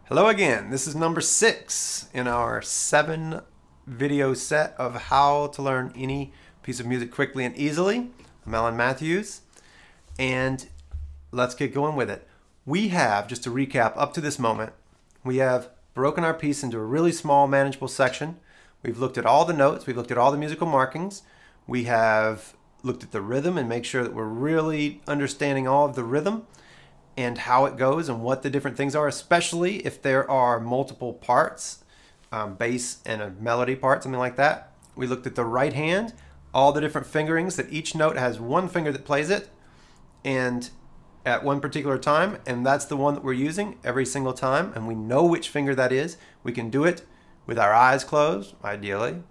Hello again. This is number 6 in our 7 video set of how to learn any piece of music quickly and easily. I'm Alan Matthews, and let's get going with it. We have, just to recap up to this moment, we have broken our piece into a really small manageable section. We've looked at all the notes, we've looked at all the musical markings, we have looked at the rhythm and make sure that we're really understanding all of the rhythm and how it goes and what the different things are, especially if there are multiple parts, bass and a melody part, something like that. We looked at the right hand, all the different fingerings, that each note has one finger that plays it and at one particular time, and that's the one that we're using every single time, and we know which finger that is. We can do it with our eyes closed, ideally.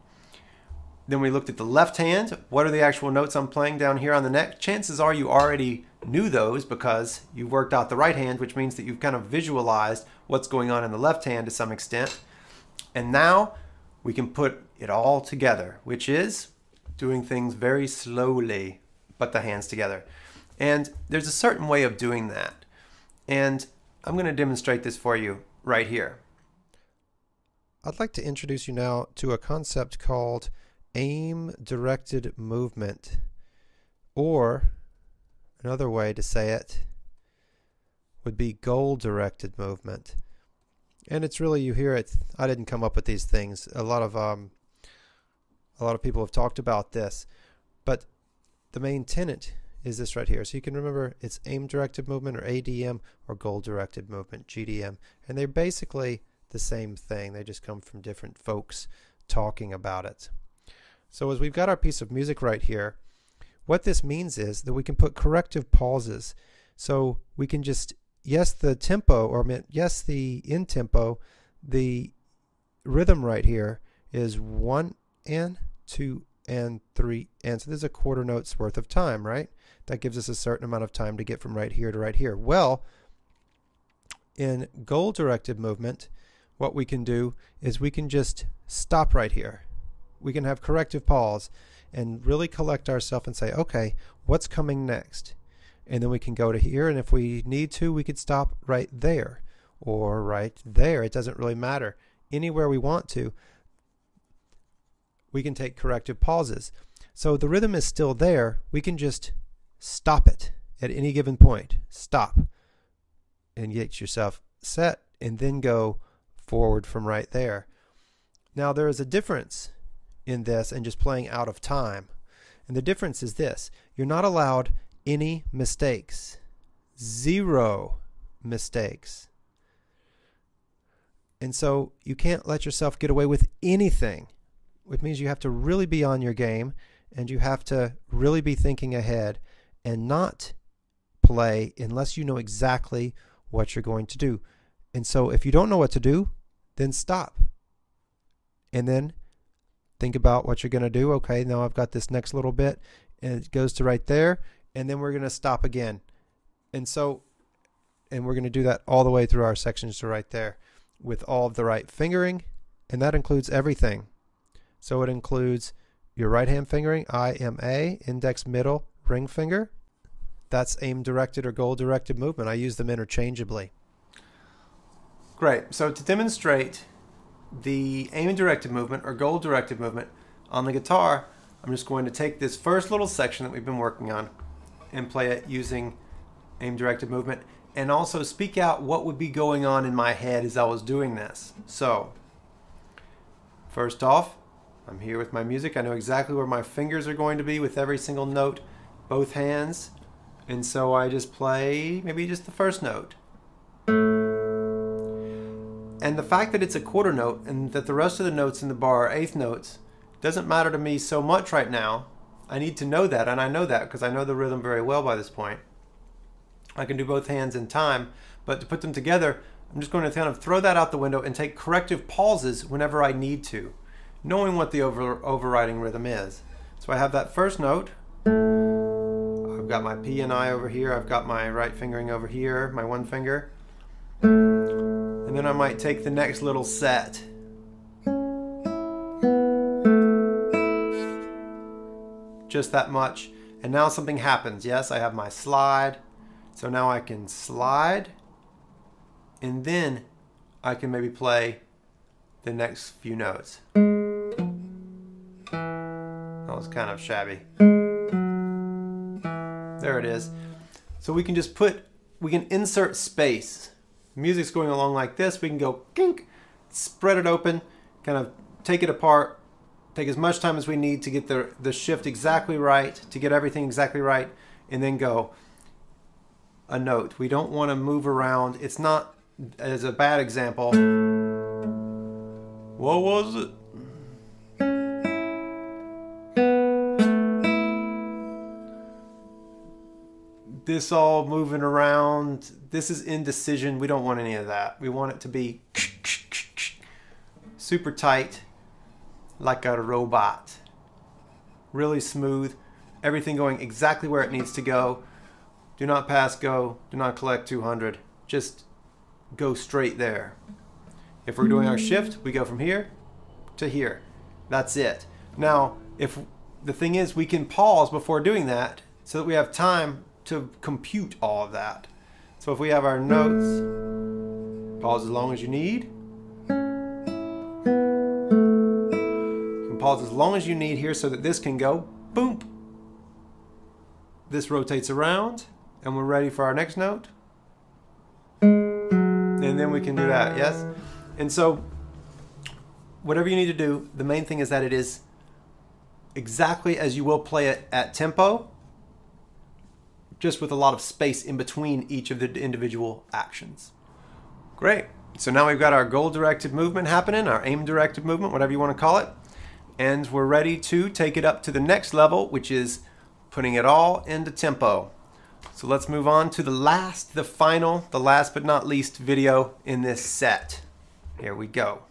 Then we looked at the left hand. What are the actual notes I'm playing down here on the neck? Chances are you already knew those because you worked out the right hand, which means that you've kind of visualized what's going on in the left hand to some extent. And now we can put it all together, which is doing things very slowly, but the hands together. And there's a certain way of doing that. And I'm going to demonstrate this for you right here. I'd like to introduce you now to a concept called aim-directed movement, or another way to say it would be goal-directed movement. And it's really, you hear it, I didn't come up with these things. A lot of people have talked about this, but the main tenet is this right here. So you can remember it's aim-directed movement, or ADM, or goal-directed movement, GDM. And they're basically the same thing. They just come from different folks talking about it. So as we've got our piece of music right here, what this means is that we can put corrective pauses. So we can just, yes, the tempo, or yes, the in tempo, the rhythm right here is 1 and 2 and 3 and. So there's a quarter note's worth of time, right? That gives us a certain amount of time to get from right here to right here. Well, in goal-directed movement, what we can do is we can just stop right here. We can have corrective pause and really collect ourselves and say, okay, what's coming next? And then we can go to here, and if we need to, we could stop right there or right there. It doesn't really matter. Anywhere we want to, we can take corrective pauses. So the rhythm is still there. We can just stop it at any given point. Stop and get yourself set, and then go forward from right there. Now there is a difference in this and just playing out of time. And the difference is this: you're not allowed any mistakes. 0 mistakes. And so you can't let yourself get away with anything, which means you have to really be on your game, and you have to really be thinking ahead and not play unless you know exactly what you're going to do. And so if you don't know what to do, then stop. And then think about what you're going to do. Okay, now I've got this next little bit, and it goes to right there, and then we're going to stop again. And we're going to do that all the way through our sections to right there with all of the right fingering, and that includes everything. So it includes your right hand fingering, IMA, index, middle, ring finger. That's aim-directed or goal-directed movement. I use them interchangeably. Great. So to demonstrate the aim-directed movement or goal-directed movement on the guitar, I'm just going to take this first little section that we've been working on and play it using aim-directed movement, and also speak out what would be going on in my head as I was doing this. So first off, I'm here with my music. I know exactly where my fingers are going to be with every single note, both hands, and so I just play maybe just the first note. And the fact that it's a quarter note and that the rest of the notes in the bar are eighth notes doesn't matter to me so much right now. I need to know that, and I know that because I know the rhythm very well by this point. I can do both hands in time, but to put them together, I'm just going to kind of throw that out the window and take corrective pauses whenever I need to, knowing what the overriding rhythm is. So I have that first note. I've got my P and I over here. I've got my right fingering over here, my one finger. And then I might take the next little set. Just that much. And now something happens. Yes, I have my slide. So now I can slide. And then I can maybe play the next few notes. That was kind of shabby. There it is. So we can just we can insert space. Music's going along like this. We can go kink, spread it open, kind of take it apart, take as much time as we need to get the shift exactly right, to get everything exactly right, and then go a note. We don't want to move around. It's not, as a bad example, what was it? This all moving around, this is indecision. We don't want any of that. We want it to be super tight, like a robot. Really smooth, everything going exactly where it needs to go. Do not pass go, do not collect 200. Just go straight there. If we're doing our shift, we go from here to here. That's it. Now, if the thing is, we can pause before doing that so that we have time to compute all of that. So if we have our notes, pause as long as you need. You can pause as long as you need here so that this can go boom. This rotates around and we're ready for our next note. And then we can do that, yes? And so whatever you need to do, the main thing is that it is exactly as you will play it at tempo, just with a lot of space in between each of the individual actions. Great. So now we've got our goal-directed movement happening, our aim-directed movement, whatever you want to call it. And we're ready to take it up to the next level, which is putting it all into tempo. So let's move on to the last but not least video in this set. Here we go.